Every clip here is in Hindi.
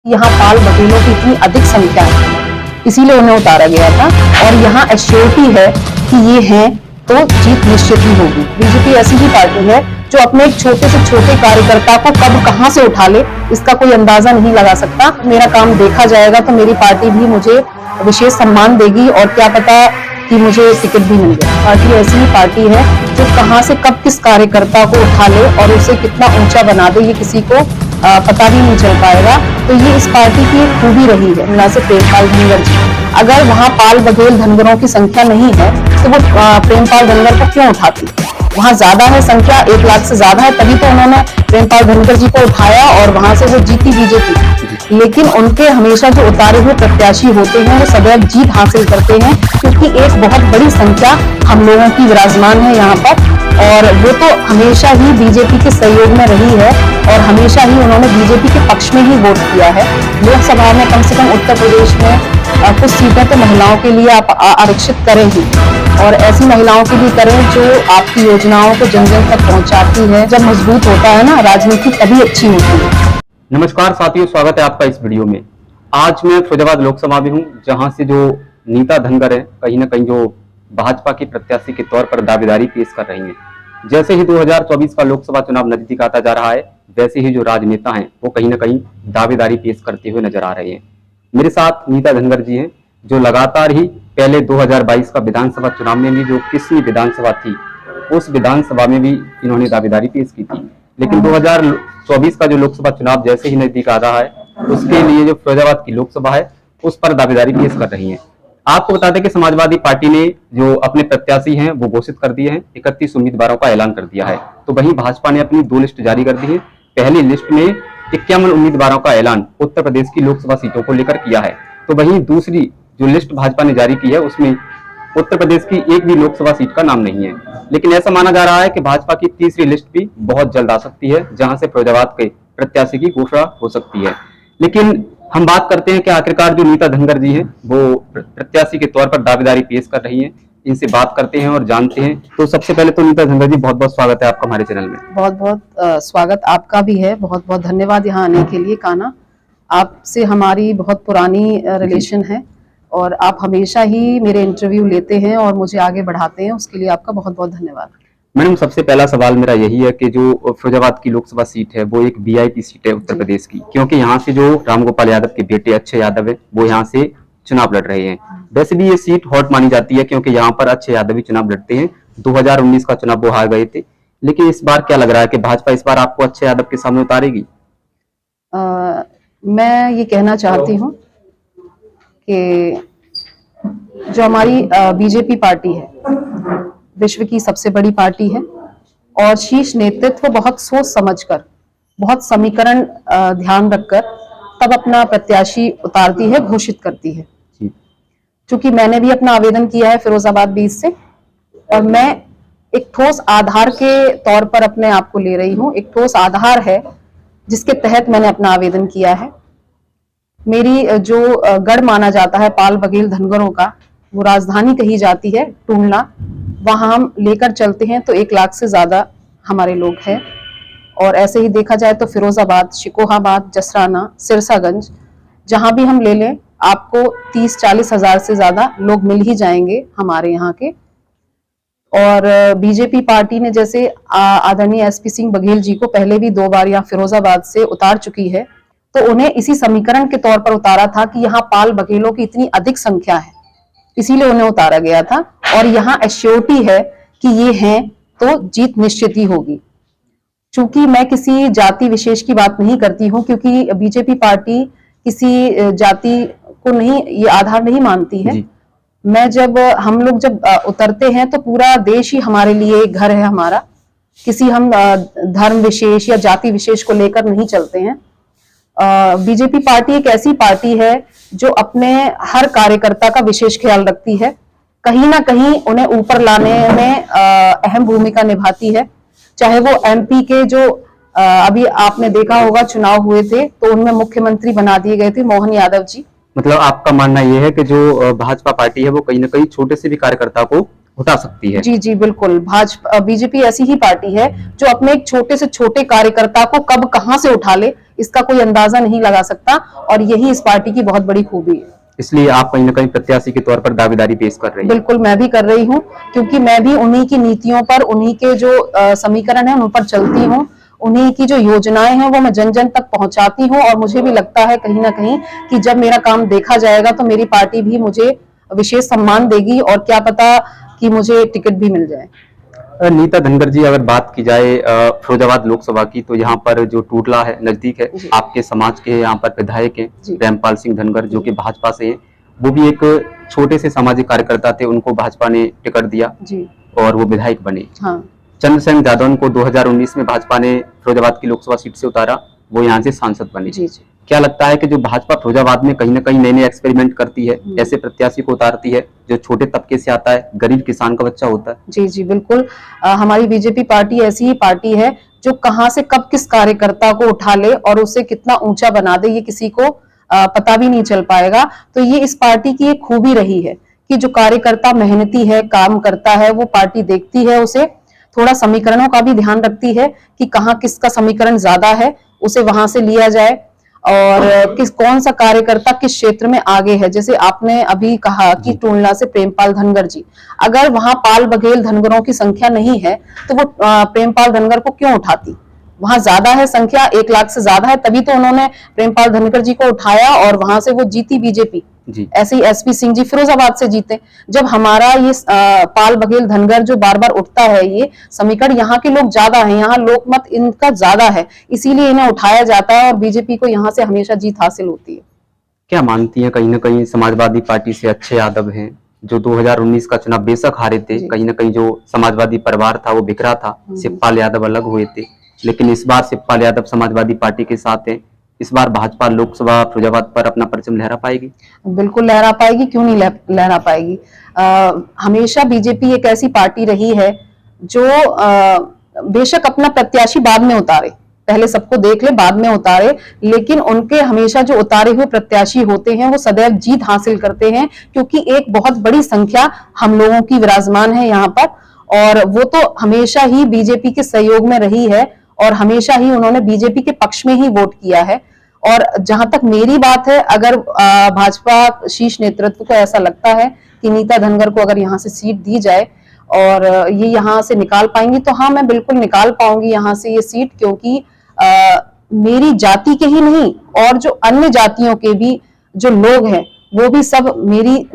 यहाँ पाल बघेलों की इतनी अधिक संख्या है, इसीलिए उन्हें उतारा गया था। और यहाँ एश्योरिटी है कि ये हैं तो जीत निश्चित ही होगी। बीजेपी ऐसी ही पार्टी है जो अपने एक छोटे से छोटे कार्यकर्ता को कब कहां से उठा ले, इसका कोई अंदाजा नहीं लगा सकता। मेरा काम देखा जाएगा तो मेरी पार्टी भी मुझे विशेष सम्मान देगी और क्या पता कि मुझे टिकट भी मिल जाए। पार्टी ऐसी ही पार्टी है जो कहां से कब किस कार्यकर्ता को उठा ले और उसे कितना ऊंचा बना दे, ये किसी को पता भी नहीं चल पाएगा। तो ये इस पार्टी की एक खूबी रही है। ना से प्रेमपाल धनगर जी, अगर वहाँ पाल बघेल धनगरों की संख्या नहीं है तो वो प्रेमपाल धनगर को क्यों उठाती? वहाँ ज्यादा है संख्या, 1 लाख से ज्यादा है, तभी तो उन्होंने प्रेमपाल धनगर जी को उठाया और वहां से वो जीती बीजेपी। लेकिन उनके हमेशा जो उतारे हुए प्रत्याशी होते हैं वो सदैव जीत हासिल करते हैं, क्योंकि एक बहुत बड़ी संख्या हम लोगों की विराजमान है यहाँ पर। और वो तो हमेशा ही बीजेपी के सहयोग में रही है और हमेशा ही उन्होंने बीजेपी के पक्ष में ही वोट किया है। लोकसभा में कम से कम उत्तर प्रदेश में कुछ सीटें तो महिलाओं के लिए आप आरक्षित करें ही, और ऐसी महिलाओं के लिए करें जो आपकी योजनाओं को जन जन तक पहुंचाती है। जब मजबूत होता है ना राजनीति, तभी अच्छी होती है। नमस्कार साथियों, स्वागत है आपका इस वीडियो में। आज मैं फिरोजाबाद लोकसभा में हूं, जहां से जो नीता धनगर है कहीं ना कहीं जो भाजपा की प्रत्याशी के तौर पर दावेदारी पेश कर रही हैं। जैसे ही 2024 का लोकसभा चुनाव नजदीक आता जा रहा है, वैसे ही जो राजनेता हैं वो कहीं ना कहीं दावेदारी पेश करते हुए नजर आ रहे हैं। मेरे साथ नीता धनगर जी हैं, जो लगातार ही पहले 2022 का विधानसभा चुनाव में भी जो किसी विधानसभा थी, उस विधानसभा में भी इन्होंने दावेदारी पेश की थी। लेकिन 2024 का जो लोकसभा चुनाव जैसे ही नजदीक आ रहा है, उसके लिए जो फिरोजाबाद की लोकसभा है उस पर दावेदारी पेश कर रही हैं। आपको बता दें कि समाजवादी पार्टी ने जो अपने प्रत्याशी हैं वो घोषित कर दिए हैं, 31 उम्मीदवारों का ऐलान कर दिया है। तो वहीं भाजपा ने अपनी 2 लिस्ट जारी कर दी है। पहली लिस्ट में 51 उम्मीदवारों का ऐलान उत्तर प्रदेश की लोकसभा सीटों को लेकर किया है। तो वहीं दूसरी जो लिस्ट भाजपा ने जारी की है उसमें उत्तर प्रदेश की एक भी लोकसभा सीट का नाम नहीं है। लेकिन ऐसा माना जा रहा है कि भाजपा की तीसरी लिस्ट भी बहुत जल्द आ सकती है, जहां से फिरोजाबाद के प्रत्याशी की घोषणा हो सकती है। लेकिन हम बात करते हैं कि आखिरकार जो नीता धनगर जी हैं वो प्रत्याशी के तौर पर दावेदारी पेश कर रही हैं। इनसे बात करते हैं और जानते हैं। तो सबसे पहले तो नीता धनगर जी, बहुत बहुत स्वागत है आपका हमारे चैनल में। बहुत बहुत स्वागत आपका भी है। बहुत बहुत धन्यवाद यहाँ आने के लिए। कान्हा, आपसे हमारी बहुत पुरानी रिलेशन है और आप हमेशा ही मेरे इंटरव्यू लेते हैं और मुझे आगे बढ़ाते हैं, उसके लिए आपका बहुत बहुत धन्यवाद। मैडम, सबसे पहला सवाल मेरा यही है कि जो फिरोजाबाद की लोकसभा सीट है वो एक वीआईपी सीट है उत्तर प्रदेश की, क्योंकि यहाँ से जो रामगोपाल यादव के बेटे अक्षय यादव है वो यहाँ से चुनाव लड़ रहे हैं। वैसे भी ये सीट हॉट मानी जाती है, क्योंकि यहाँ पर अक्षय यादव भी चुनाव लड़ते हैं। 2019 का चुनाव वो हार गए थे। लेकिन इस बार क्या लग रहा है कि भाजपा इस बार आपको अक्षय यादव के सामने उतारेगी? मैं ये कहना चाहती हूँ कि जो हमारी बीजेपी पार्टी है, विश्व की सबसे बड़ी पार्टी है और शीर्ष नेतृत्व बहुत सोच समझकर, बहुत समीकरण ध्यान रखकर तब अपना प्रत्याशी उतारती है, घोषित करती है। क्योंकि मैंने भी अपना आवेदन किया है फिरोजाबाद 20 से, और मैं एक ठोस आधार के तौर पर अपने आप को ले रही हूँ। एक ठोस आधार है जिसके तहत मैंने अपना आवेदन किया है। मेरी जो गढ़ माना जाता है पाल बघेल धनगरों का, वो राजधानी कही जाती है टूंडला, वहां हम लेकर चलते हैं तो 1 लाख से ज्यादा हमारे लोग हैं। और ऐसे ही देखा जाए तो फिरोजाबाद, शिकोहाबाद, जसराना, सिरसागंज, जहां भी हम ले लें आपको 30-40 हजार से ज्यादा लोग मिल ही जाएंगे हमारे यहाँ के। और बीजेपी पार्टी ने जैसे आदरणीय एसपी सिंह बघेल जी को पहले भी 2 बार यहाँ फिरोजाबाद से उतार चुकी है, तो उन्हें इसी समीकरण के तौर पर उतारा था कि यहाँ पाल बघेलों की इतनी अधिक संख्या है, इसीलिए उन्हें उतारा गया था। और यहाँ एश्योरिटी है कि ये हैं तो जीत निश्चित ही होगी। चूंकि मैं किसी जाति विशेष की बात नहीं करती हूँ, क्योंकि बीजेपी पार्टी किसी जाति को नहीं, ये आधार नहीं मानती है। हम लोग जब उतरते हैं तो पूरा देश ही हमारे लिए एक घर है हमारा। किसी हम धर्म विशेष या जाति विशेष को लेकर नहीं चलते हैं। बीजेपी पार्टी एक ऐसी पार्टी है जो अपने हर कार्यकर्ता का विशेष ख्याल रखती है, कहीं ना कहीं उन्हें ऊपर लाने में अहम भूमिका निभाती है। चाहे वो एमपी के जो अभी आपने देखा होगा चुनाव हुए थे तो उनमें मुख्यमंत्री बना दिए गए थे मोहन यादव जी। मतलब आपका मानना यह है कि जो भाजपा पार्टी है वो कहीं ना कहीं छोटे से भी कार्यकर्ता को उठा सकती है? जी जी बिल्कुल। बीजेपी ऐसी ही पार्टी है जो अपने एक छोटे से छोटे कार्यकर्ता को कब कहां से उठा ले, इसका कोई अंदाजा नहीं लगा सकता, और यही इस पार्टी की बहुत बड़ी खूबी है। इसलिए आप कहीं ना कहीं प्रत्याशी के तौर पर दावेदारी पेश कर रही हैं। बिल्कुल, मैं भी कर रही हूँ, क्योंकि मैं भी उन्हीं की नीतियों पर, उन्हीं के जो समीकरण है उन पर चलती हूँ, उन्हीं की जो योजनाएं हैं वो मैं जन जन तक पहुंचाती हूँ। और मुझे भी लगता है कहीं ना कहीं कि जब मेरा काम देखा जाएगा तो मेरी पार्टी भी मुझे विशेष सम्मान देगी, और क्या पता कि मुझे टिकट भी मिल जाए। नीता धनगर जी, अगर बात की जाए फिरोजाबाद लोकसभा की, तो यहाँ पर जो टूटला है नजदीक है, आपके समाज के यहाँ पर विधायक हैं प्रेमपाल सिंह धनगर, जो कि भाजपा से हैं। वो भी एक छोटे से सामाजिक कार्यकर्ता थे, उनको भाजपा ने टिकट दिया जी, और वो विधायक बने। हाँ। चंद्रसेन यादव को 2019 में भाजपा ने फिरोजाबाद की लोकसभा सीट से उतारा, वो यहाँ से सांसद बने। जी जी। क्या लगता है कि जो भाजपा फिरोजाबाद में कहीं ना कहीं नए नए एक्सपेरिमेंट करती है, ऐसे प्रत्याशी को उतारती है जो छोटे तबके से आता है, गरीब किसान का बच्चा होता है? जी जी, बिल्कुल। हमारी बीजेपी पार्टी ऐसी ही पार्टी है जो कहां से कब किस कार्यकर्ता को उठा ले और उसे कितना ऊंचा बना दे, ये किसी को पता भी नहीं चल पाएगा। तो ये इस पार्टी की एक खूबी रही है कि जो कार्यकर्ता मेहनती है, काम करता है, वो पार्टी देखती है उसे, थोड़ा समीकरणों का भी ध्यान रखती है कि कहाँ किसका समीकरण ज्यादा है, उसे वहां से लिया जाए, और कौन सा कार्यकर्ता किस क्षेत्र में आगे है। जैसे आपने अभी कहा कि टूलना से प्रेमपाल धनगर जी, अगर वहां पाल बघेल धनगरों की संख्या नहीं है तो वो प्रेमपाल धनगर को क्यों उठाती? वहां ज्यादा है संख्या, 1 लाख से ज्यादा है, तभी तो उन्होंने प्रेमपाल धनगर जी को उठाया और वहां से वो जीती बीजेपी। ऐसे ही एसपी सिंह जी फिरोजाबाद से जीते। जब हमारा ये पाल बघेल धनगर जो बार बार उठता है, ये समीकरण, यहाँ के लोग ज्यादा हैं, यहाँ लोकमत इनका ज्यादा है, इसीलिए इन्हें उठाया जाता है और बीजेपी को यहाँ से हमेशा जीत हासिल होती है। क्या मानती है, कहीं ना कहीं समाजवादी पार्टी से अच्छे यादव हैं जो 2019 का चुनाव बेशक हारे थे, कहीं ना कहीं जो समाजवादी परिवार था वो बिखरा था, शिवपाल यादव अलग हुए थे, लेकिन इस बार शिवपाल यादव समाजवादी पार्टी के साथ हैं। इस बार भाजपा लोकसभा फिरोजाबाद पर अपना परचम लहरा पाएगी? बिल्कुल लहरा पाएगी, क्यों नहीं लहरा पाएगी। हमेशा बीजेपी एक ऐसी पार्टी रही है जो बेशक अपना प्रत्याशी बाद में उतारे, पहले सबको देख ले बाद में उतारे, लेकिन उनके हमेशा जो उतारे हुए प्रत्याशी होते हैं वो सदैव जीत हासिल करते हैं, क्योंकि एक बहुत बड़ी संख्या हम लोगों की विराजमान है यहाँ पर, और वो तो हमेशा ही बीजेपी के सहयोग में रही है और हमेशा ही उन्होंने बीजेपी के पक्ष में ही वोट किया है। और जहां तक मेरी बात है, अगर भाजपा शीर्ष नेतृत्व को ऐसा लगता है कि नीता धनगर को अगर यहाँ से सीट दी जाए और ये यहाँ से निकाल पाएंगी, तो हाँ, मैं बिल्कुल निकाल पाऊंगी यहाँ से ये सीट, क्योंकि मेरी जाति के ही नहीं और जो अन्य जातियों के भी जो लोग हैं वो भी सब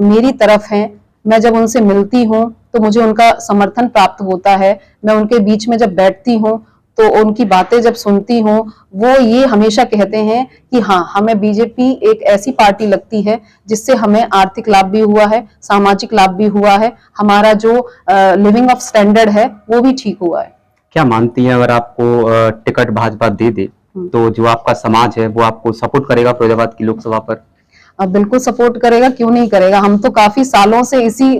मेरी तरफ हैं। मैं जब उनसे मिलती हूँ तो मुझे उनका समर्थन प्राप्त होता है। मैं उनके बीच में जब बैठती हूँ तो उनकी बातें जब सुनती हूँ, वो ये हमेशा कहते हैं कि हाँ, हमें बीजेपी एक ऐसी पार्टी लगती है जिससे हमें आर्थिक लाभ भी हुआ है, सामाजिक लाभ भी हुआ है, हमारा जो लिविंग ऑफ स्टैंडर्ड है वो भी ठीक हुआ है। क्या मानती हैं, अगर आपको टिकट भाजपा दे दे तो जो आपका समाज है वो आपको सपोर्ट करेगा फिरोजाबाद की लोकसभा पर? अब बिल्कुल सपोर्ट करेगा, क्यों नहीं करेगा। हम तो काफी सालों से इसी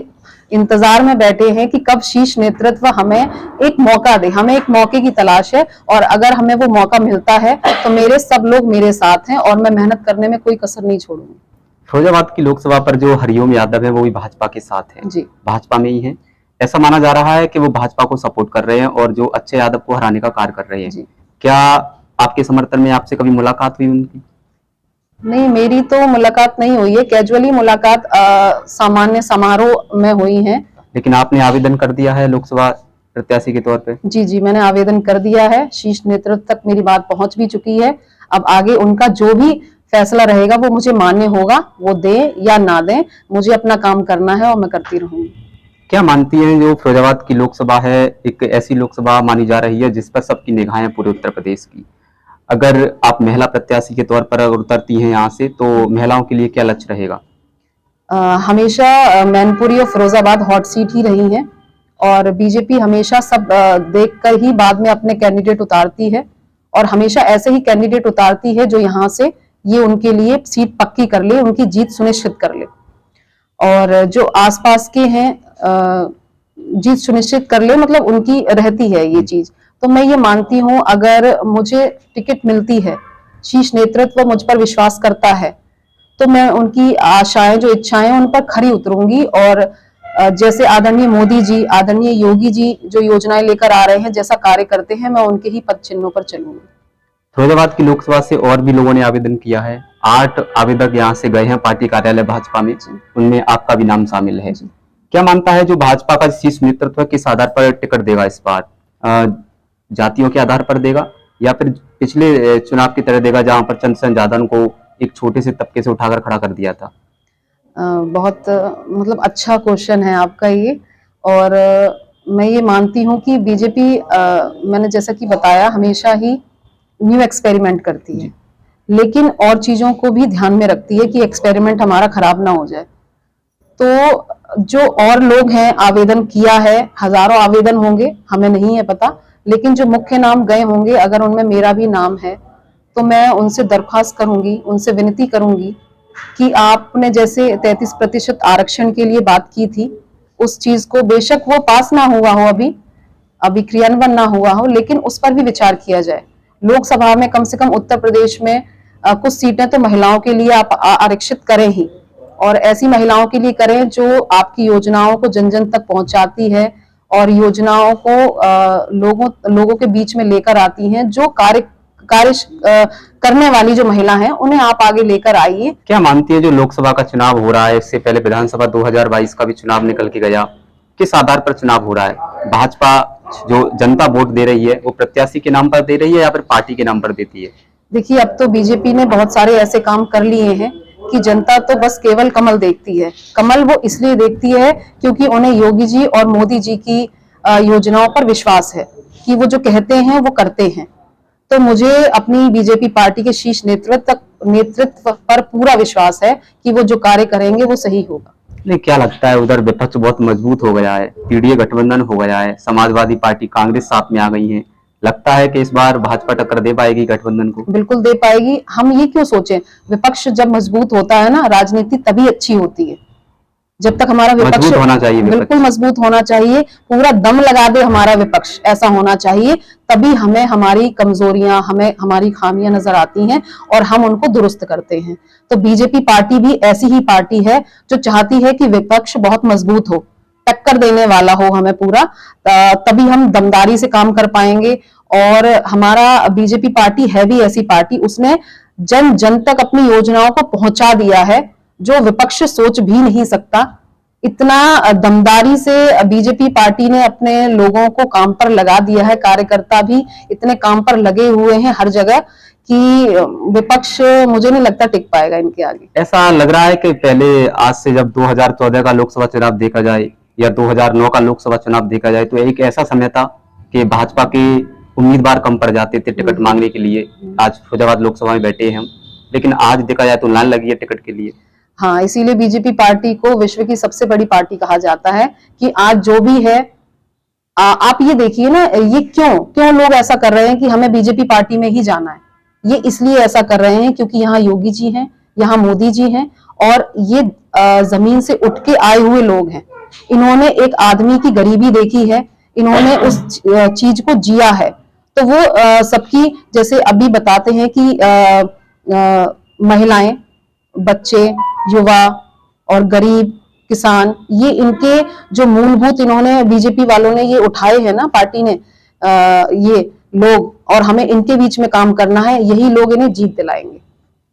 इंतजार में बैठे हैं कि कब शीर्ष नेतृत्व हमें एक मौका दे, हमें एक मौके की तलाश है, और अगर हमें वो मौका मिलता है तो मेरे सब लोग मेरे साथ हैं और मैं मेहनत करने में कोई कसर नहीं छोड़ूंगी। फिरोजाबाद की लोकसभा पर जो हरिओम यादव है वो भी भाजपा के साथ है जी, भाजपा में ही है। ऐसा माना जा रहा है कि वो भाजपा को सपोर्ट कर रहे हैं और जो अच्छे यादव को हराने का कार्य कर रहे हैं। क्या आपके समर्थन में आपसे कभी मुलाकात हुई उनकी? नहीं, मेरी तो मुलाकात नहीं हुई है, कैजुअली मुलाकात सामान्य समारोह में हुई है। लेकिन आपने आवेदन कर दिया है लोकसभा प्रत्याशी के तौर पे? जी जी, मैंने आवेदन कर दिया है, शीर्ष नेतृत्व तक मेरी बात पहुंच भी चुकी है। अब आगे उनका जो भी फैसला रहेगा वो मुझे मान्य होगा, वो दे या ना दे, मुझे अपना काम करना है और मैं करती रहूंगी। क्या मानती हैं, जो फिरोजाबाद की लोकसभा है एक ऐसी लोकसभा मानी जा रही है जिस पर सबकी निगाहें हैं पूरे उत्तर प्रदेश की, अगर आप महिला प्रत्याशी के तौर पर अगर उतरती हैं यहाँ से तो महिलाओं के लिए क्या लक्ष्य रहेगा? हमेशा मैनपुरी और फिरोजाबाद हॉट सीट ही रही है और बीजेपी हमेशा सब देखकर ही बाद में अपने कैंडिडेट उतारती है, और हमेशा ऐसे ही कैंडिडेट उतारती है जो यहाँ से ये उनके लिए सीट पक्की कर ले, उनकी जीत सुनिश्चित कर ले, और जो आसपास के हैं जीत सुनिश्चित कर ले, मतलब उनकी रहती है ये चीज। तो मैं ये मानती हूँ, अगर मुझे टिकट मिलती है, शीर्ष नेतृत्व मुझ पर विश्वास करता है, तो मैं उनकी आशाएं जो इच्छाएं उन पर खरी उतरूंगी, और जैसे आदरणीय मोदी जी, आदरणीय योगी जी जो योजनाएं लेकर आ रहे हैं, जैसा कार्य करते हैं, मैं उनके ही पद चिन्हों पर चलूंगी। फिरोजाबाद की लोकसभा से और भी लोगों ने आवेदन किया है। 8 आवेदक यहाँ से गए हैं पार्टी कार्यालय भाजपा में, उनमें आपका भी नाम शामिल है। क्या मानता है जो भाजपा का शीर्ष नेतृत्व किस आधार पर टिकट देगा इस बार? जातियों के आधार पर देगा या फिर पिछले चुनाव की तरह देगा जहां पर चंद संजादन को एक छोटे से तबके से उठाकर खड़ा कर दिया था? बहुत मतलब अच्छा क्वेश्चन है आपका ये। और मैं ये मानती हूँ कि बीजेपी मैंने जैसा कि बताया हमेशा ही न्यू एक्सपेरिमेंट करती है, लेकिन और चीजों को भी ध्यान में रखती है कि एक्सपेरिमेंट हमारा खराब ना हो जाए। तो जो और लोग हैं आवेदन किया है, हजारों आवेदन होंगे, हमें नहीं है पता, लेकिन जो मुख्य नाम गए होंगे अगर उनमें मेरा भी नाम है तो मैं उनसे दरख्वास्त करूंगी, उनसे विनती करूंगी कि आपने जैसे 33% आरक्षण के लिए बात की थी, उस चीज को बेशक वो पास ना हुआ हो, अभी क्रियान्वयन ना हुआ हो, लेकिन उस पर भी विचार किया जाए। लोकसभा में कम से कम उत्तर प्रदेश में कुछ सीटें तो महिलाओं के लिए आप आरक्षित करें ही, और ऐसी महिलाओं के लिए करें जो आपकी योजनाओं को जन जन तक पहुंचाती है और योजनाओं को लोगों के बीच में लेकर आती हैं। जो कार्य करने वाली जो महिला हैं उन्हें आप आगे लेकर आइए। क्या मानती है जो लोकसभा का चुनाव हो रहा है, इससे पहले विधानसभा 2022 का भी चुनाव निकल के गया, किस आधार पर चुनाव हो रहा है? भाजपा जो जनता वोट दे रही है वो प्रत्याशी के नाम पर दे रही है या फिर पार्टी के नाम पर देती है? देखिए, अब तो बीजेपी ने बहुत सारे ऐसे काम कर लिए हैं कि जनता तो बस केवल कमल देखती है। कमल वो इसलिए देखती है क्योंकि उन्हें योगी जी और मोदी जी की योजनाओं पर विश्वास है कि वो जो कहते हैं वो करते हैं। तो मुझे अपनी बीजेपी पार्टी के शीर्ष नेतृत्व पर पूरा विश्वास है कि वो जो कार्य करेंगे वो सही होगा। नहीं, क्या लगता है उधर विपक्ष बहुत मजबूत हो गया है, पीडीए गठबंधन हो गया है, समाजवादी पार्टी कांग्रेस साथ में आ गई है, लगता है कि इस बार भाजपा टक्कर दे पाएगी गठबंधन को? बिल्कुल दे पाएगी। हम ये क्यों सोचें, विपक्ष जब मजबूत होता है ना, राजनीति तभी अच्छी होती है। जब तक हमारा विपक्ष मजबूत होना चाहिए, बिल्कुल मजबूत होना चाहिए, पूरा दम लगा दे हमारा विपक्ष, ऐसा होना चाहिए, तभी हमें हमारी कमजोरियां, हमें हमारी खामियां नजर आती हैं और हम उनको दुरुस्त करते हैं। तो बीजेपी पार्टी भी ऐसी ही पार्टी है जो चाहती है कि विपक्ष बहुत मजबूत हो, टक्कर देने वाला हो हमें पूरा, तभी हम दमदारी से काम कर पाएंगे। और हमारा बीजेपी पार्टी है भी ऐसी पार्टी, उसने जन जन तक अपनी योजनाओं को पहुंचा दिया है जो विपक्ष सोच भी नहीं सकता। इतना दमदारी से बीजेपी पार्टी ने अपने लोगों को काम पर लगा दिया है, कार्यकर्ता भी इतने काम पर लगे हुए हैं हर जगह कि विपक्ष मुझे नहीं लगता टिक पाएगा इनके आगे। ऐसा लग रहा है कि पहले आज से जब 2014 का लोकसभा चुनाव देखा जाए या 2009 का लोकसभा चुनाव देखा जाए तो एक ऐसा समय था कि भाजपा के उम्मीदवार कम पड़ जाते थे टिकट मांगने के लिए। आज फिरोजाबाद लोकसभा में बैठे हैं हम, लेकिन आज देखा जाए तो लाइन लगी है टिकट के लिए। हाँ, इसीलिए बीजेपी पार्टी को विश्व की सबसे बड़ी पार्टी कहा जाता है कि आज जो भी है आप ये देखिए ना, ये क्यों लोग ऐसा कर रहे हैं कि हमें बीजेपी पार्टी में ही जाना है। ये इसलिए ऐसा कर रहे हैं क्योंकि यहाँ योगी जी हैं, यहाँ मोदी जी हैं और ये जमीन से उठ के आए हुए लोग हैं। इन्होंने एक आदमी की गरीबी देखी है, इन्होंने उस चीज को जिया है। तो वो सबकी, जैसे अभी बताते हैं कि महिलाएं, बच्चे, युवा और गरीब, किसान, ये इनके जो मूलभूत इन्होंने बीजेपी वालों ने ये उठाए हैं ना, पार्टी ने ये लोग, और हमें इनके बीच में काम करना है, यही लोग इन्हें जीत दिलाएंगे।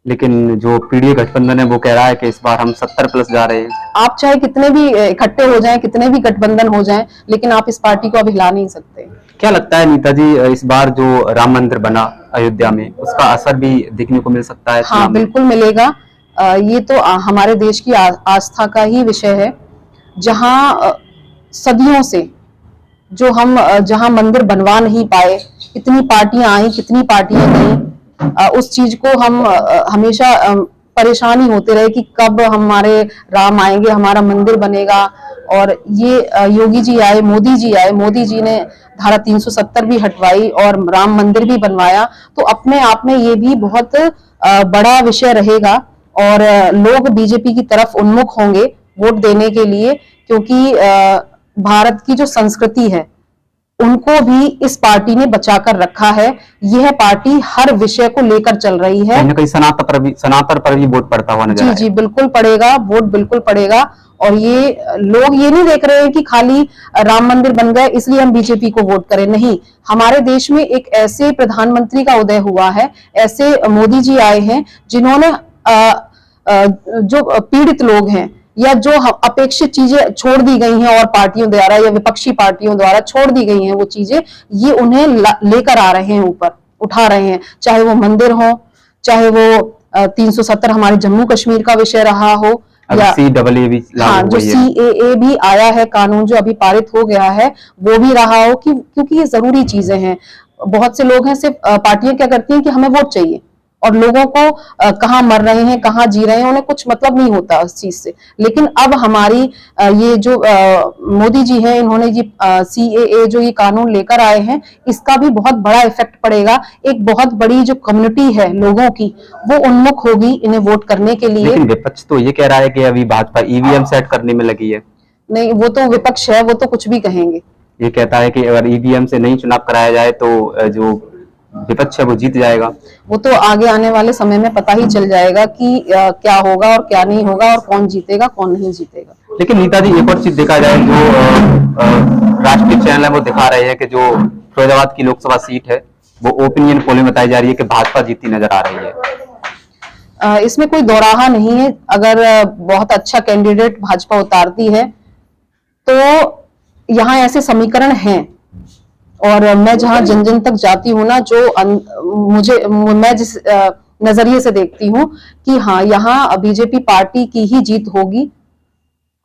लेकिन जो पीडीए गठबंधन है वो कह रहा है कि इस बार हम 70+ जा रहे हैं। आप चाहे कितने भी इकट्ठे हो जाएं, कितने भी गठबंधन हो जाएं, लेकिन आप इस पार्टी को अब हिला नहीं सकते। क्या लगता है नीता जी, इस बार जो राम मंदिर बना अयोध्या में, उसका असर भी देखने को मिल सकता है? हाँ, बिल्कुल मिलेगा। ये तो हमारे देश की आस्था का ही विषय है, जहां सदियों से जो हम जहां मंदिर बनवा नहीं पाए, इतनी पार्टियां आई, कितनी पार्टियां गई, उस चीज को हम हमेशा परेशानी होते रहे कि कब हमारे राम आएंगे, हमारा मंदिर बनेगा। और ये योगी जी आए, मोदी जी ने धारा 370 भी हटवाई और राम मंदिर भी बनवाया। तो अपने आप में ये भी बहुत बड़ा विषय रहेगा और लोग बीजेपी की तरफ उन्मुख होंगे वोट देने के लिए, क्योंकि भारत की जो संस्कृति है उनको भी इस पार्टी ने बचाकर रखा है। यह पार्टी हर विषय को लेकर चल रही है। कहीं ना कहीं सनातन पर भी वोट पड़ता हुआ नजर जी आएगा। जी बिल्कुल पड़ेगा, वोट बिल्कुल पड़ेगा। और ये लोग ये नहीं देख रहे हैं कि खाली राम मंदिर बन गए इसलिए हम बीजेपी को वोट करें, नहीं। हमारे देश में एक ऐसे प्रधानमंत्री का उदय हुआ है, ऐसे मोदी जी आए हैं जिन्होंने जो पीड़ित लोग हैं या जो अपेक्षित चीजें छोड़ दी गई हैं और पार्टियों द्वारा या विपक्षी पार्टियों द्वारा छोड़ दी गई हैं वो चीजें, ये उन्हें लेकर आ रहे हैं, ऊपर उठा रहे हैं। चाहे वो मंदिर हो, चाहे वो 370 हमारे जम्मू कश्मीर का विषय रहा हो, या CAA भी हाँ जो CAA भी आया है कानून जो अभी पारित हो गया है वो भी रहा हो, कि क्योंकि ये जरूरी चीजें हैं। बहुत से लोग हैं सिर्फ पार्टियां क्या करती हैं कि हमें वोट चाहिए, और लोगों को कहाँ मर रहे हैं कहाँ जी रहे हैं उन्हें कुछ मतलब नहीं होता उस चीज से। लेकिन अब हमारी ये जो मोदी जी हैं, इन्होंने ये CAA जो ये कानून लेकर आए हैं, इसका भी बहुत बड़ा इफेक्ट पड़ेगा। एक बहुत बड़ी जो कम्युनिटी है लोगों की वो उन्मुख होगी इन्हें वोट करने के लिए। लेकिन विपक्ष तो ये कह रहा है कि अभी भाजपा EVM सेट करने में लगी है। नहीं, वो तो विपक्ष है, वो तो कुछ भी कहेंगे। ये कहता है कि अगर EVM से नहीं चुनाव कराया जाए तो जो विपक्ष है वो जीत जाएगा। वो तो आगे आने वाले समय में पता ही चल जाएगा कि क्या होगा और क्या नहीं होगा और कौन जीतेगा कौन नहीं जीतेगा। लेकिन नीता जी एक और चीज देखा जाए, जो राष्ट्रीय चैनल है वो दिखा रहे हैं कि जो फिरोजाबाद की लोकसभा सीट है वो ओपिनियन पोल में बताई जा रही है कि भाजपा जीती नजर आ रही है। इसमें कोई दोराहा नहीं है। अगर बहुत अच्छा कैंडिडेट भाजपा उतारती है तो यहाँ ऐसे समीकरण हैं, और मैं जहां जन जन तक जाती हूँ ना, जो मैं जिस नजरिए से देखती हूँ कि हाँ यहाँ बीजेपी पार्टी की ही जीत होगी,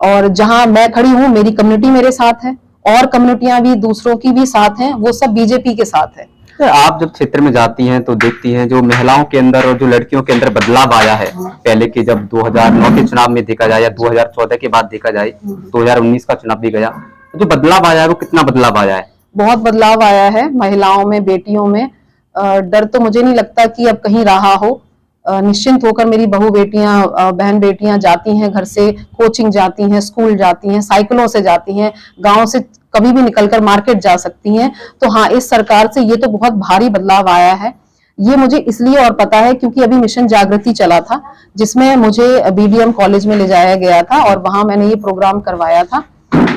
और जहां मैं खड़ी हूँ मेरी कम्युनिटी मेरे साथ है और कम्युनिटियां भी दूसरों की भी साथ हैं, वो सब बीजेपी के साथ है। आप जब क्षेत्र में जाती हैं तो देखती हैं जो महिलाओं के अंदर और जो लड़कियों के अंदर बदलाव आया है, पहले के जब 2009 के चुनाव में देखा जाए या 2014 के बाद देखा जाए, 2019 का चुनाव भी गया, तो जो बदलाव आया है वो कितना बदलाव आया है? बहुत बदलाव आया है महिलाओं में, बेटियों में। डर तो मुझे नहीं लगता कि अब कहीं रहा हो। निश्चिंत होकर मेरी बहू बेटियां, बहन बेटियां जाती हैं घर से, कोचिंग जाती हैं, स्कूल जाती हैं, साइकिलों से जाती हैं, गांव से कभी भी निकलकर मार्केट जा सकती हैं। तो हाँ, इस सरकार से ये तो बहुत भारी बदलाव आया है। ये मुझे इसलिए और पता है क्योंकि अभी मिशन जागृति चला था, जिसमें मुझे BDM कॉलेज में ले जाया गया था और वहां मैंने ये प्रोग्राम करवाया था।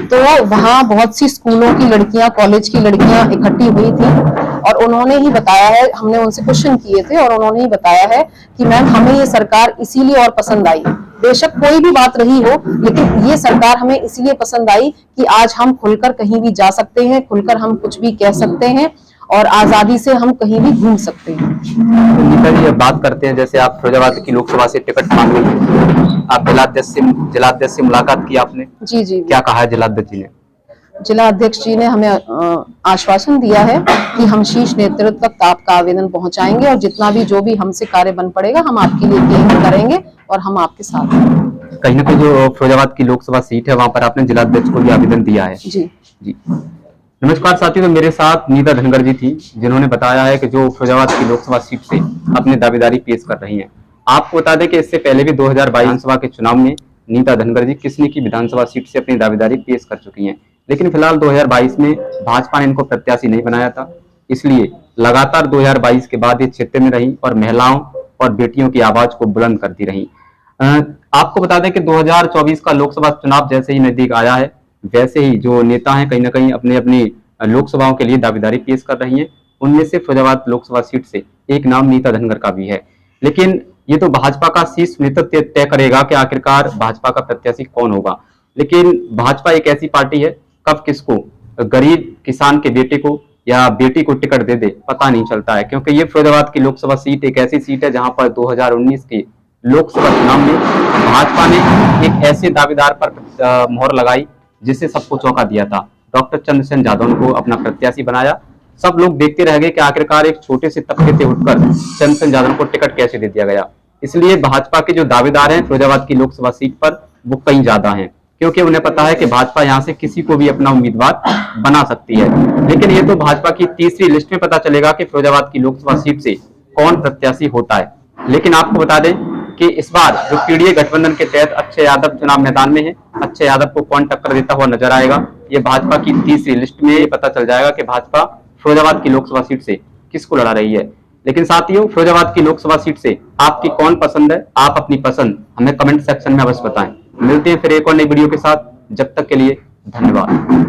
तो वहां बहुत सी स्कूलों की लड़कियां, कॉलेज की लड़कियां इकट्ठी हुई थी और उन्होंने ही बताया है, हमने उनसे क्वेश्चन किए थे और उन्होंने ही बताया है कि मैम हमें ये सरकार इसीलिए और पसंद आई, बेशक कोई भी बात रही हो, लेकिन ये सरकार हमें इसलिए पसंद आई कि आज हम खुलकर कहीं भी जा सकते हैं, खुलकर हम कुछ भी कह सकते हैं और आजादी से हम कहीं भी घूम सकते हैं। नीता जी अब बात करते हैं, जैसे आप फिरोजाबाद की लोकसभा से टिकट मांग रही हैं, आप जिलाध्यक्ष से मुलाकात की आपने? जी जी। क्या कहा है जिलाध्यक्ष जी ने? जिला अध्यक्ष जी ने हमें आश्वासन दिया है कि हम शीर्ष नेतृत्व तक आपका आवेदन पहुंचाएंगे और जितना भी जो भी हमसे कार्य बन पड़ेगा हम आपके लिए करेंगे और हम आपके साथ हैं। कहीं ना कहीं जो फिरोजाबाद की लोकसभा सीट है वहां पर आपने जिलाध्यक्ष को भी आवेदन दिया है? जी जी। नमस्कार साथियों, तो मेरे साथ नीता धनगर जी थी जिन्होंने बताया है कि जो फिरोजाबाद की लोकसभा सीट से अपनी दावेदारी पेश कर रही हैं। आपको बता दें कि इससे पहले भी 2022 विधानसभा के चुनाव में नीता धनगर जी किसने की विधानसभा सीट से अपनी दावेदारी पेश कर चुकी हैं, लेकिन फिलहाल 2022 में भाजपा ने इनको प्रत्याशी नहीं बनाया था, इसलिए लगातार 2022 के बाद ये क्षेत्र में रही और महिलाओं और बेटियों की आवाज को बुलंद करती रही। आपको बता दें कि 2024 का लोकसभा चुनाव जैसे ही नजदीक आया है, वैसे ही जो नेता हैं कहीं ना कहीं अपने अपनी लोकसभाओं के लिए दावेदारी पेश कर रही हैं। उनमें से फिरोजाबाद लोकसभा सीट से एक नाम नीता धनगर का भी है, लेकिन ये तो भाजपा का शीर्ष नेतृत्व तय करेगा कि आखिरकार भाजपा का प्रत्याशी कौन होगा। लेकिन भाजपा एक ऐसी पार्टी है, कब किसको, गरीब किसान के बेटे को या बेटी को टिकट दे दे पता नहीं चलता है, क्योंकि ये फिरोजाबाद की लोकसभा सीट एक ऐसी सीट है जहां पर 2019 के लोकसभा चुनाव में भाजपा ने एक ऐसे दावेदार पर मोहर लगाई जिससे सबको चौंका दिया था। डॉक्टर चंद्रसेन यादव को अपना प्रत्याशी बनाया। सब लोग देखते रह गए कि आखिरकार एक छोटे से तबके से उठकर चंद्रसेन यादव को टिकट कैसे दे दिया गया। इसलिए भाजपा के जो दावेदार हैं फिरोजाबाद की लोकसभा सीट पर वो कहीं ज्यादा हैं, क्योंकि उन्हें पता है कि भाजपा यहां से किसी को भी अपना उम्मीदवार बना सकती है। लेकिन ये तो भाजपा की तीसरी लिस्ट में पता चलेगा कि फिरोजाबाद की लोकसभा सीट से कौन प्रत्याशी होता है। लेकिन आपको बता दें कि इस बार जो पीडीए गठबंधन के तहत अक्षय यादव चुनाव मैदान में है, अक्षय यादव को कौन टक्कर देता हुआ नजर आएगा, ये भाजपा की तीसरी लिस्ट में ये पता चल जाएगा कि भाजपा फिरोजाबाद की लोकसभा सीट से किसको लड़ा रही है। लेकिन साथियों, फिरोजाबाद की लोकसभा सीट से आपकी कौन पसंद है, आप अपनी पसंद हमें कमेंट सेक्शन में अवश्य बताएं। मिलते हैं फिर एक और नई वीडियो के साथ, जब तक के लिए धन्यवाद।